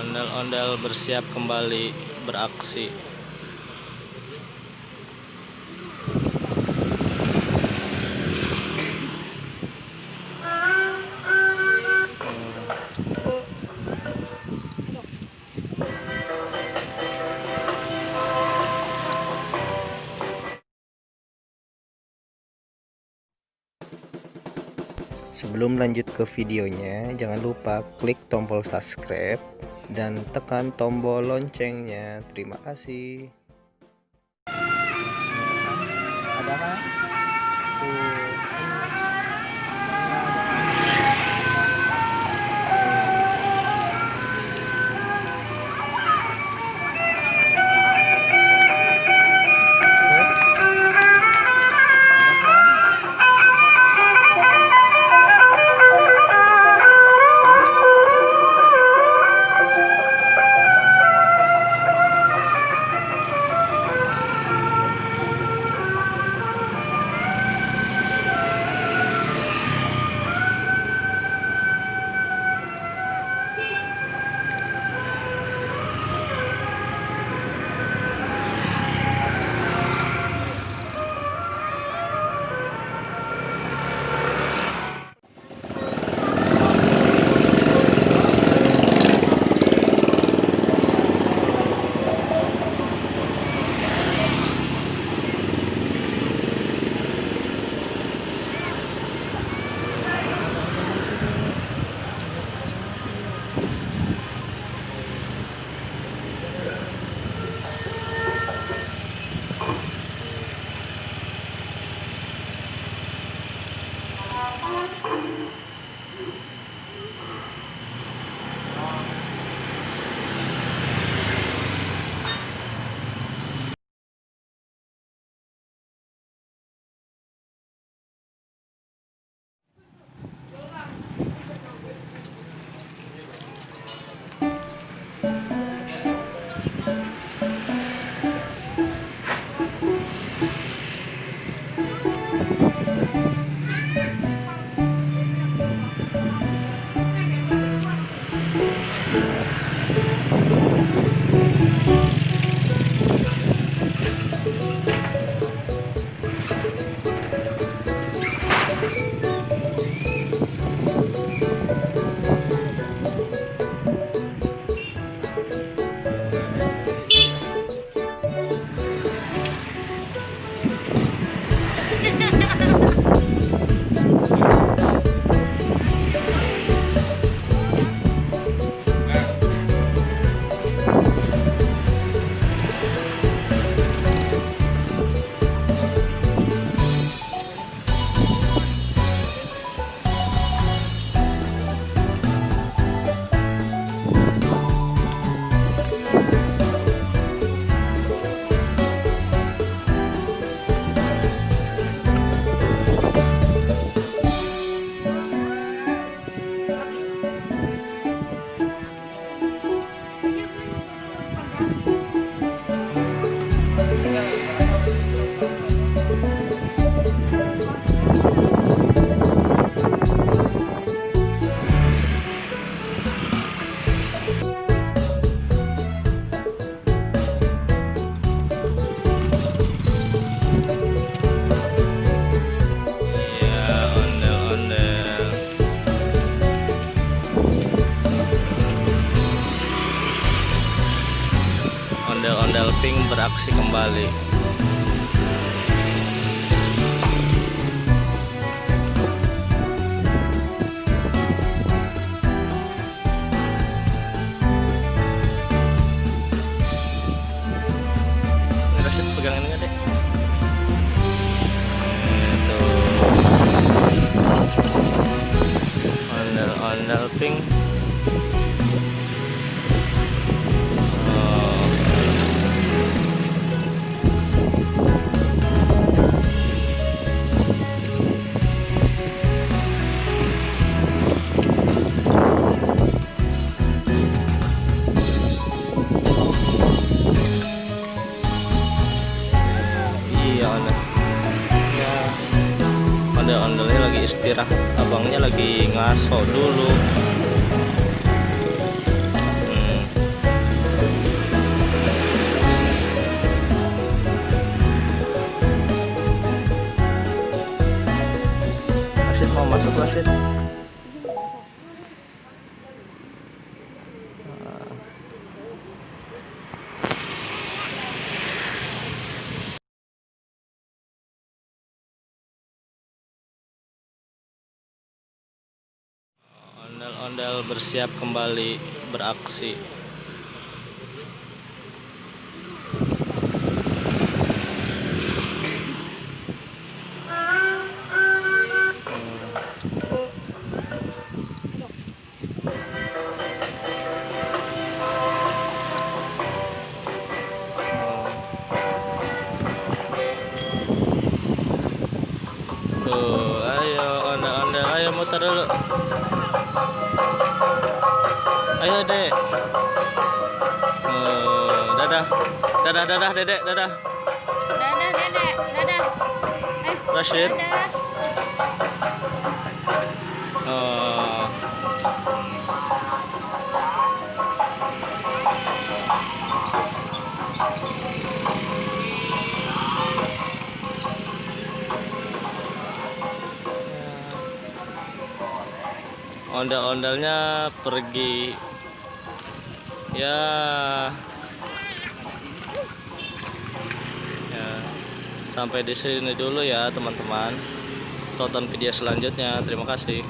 Ondel-ondel bersiap kembali beraksi. Sebelum lanjut ke videonya, jangan lupa klik tombol subscribe dan tekan tombol loncengnya. Terima kasih. Ada kan? Ondel-ondel pink beraksi kembali. Rasyid pegang ini deh. Itu ondel-ondel pink. Ondel-ondelnya lagi istirahat, abangnya lagi ngaso dulu. Ondel bersiap kembali beraksi. Tuh, ayo ondel-ondel, ayo muter dulu. Ayo dek. Dadah, dadah, dadah, dedek, dadah. Dadah, dedek, dadah. Rasyid. Dadah. Oh. Ondel-ondelnya pergi. Ya. Ya. Sampai di sini dulu ya, teman-teman. Tonton video selanjutnya. Terima kasih.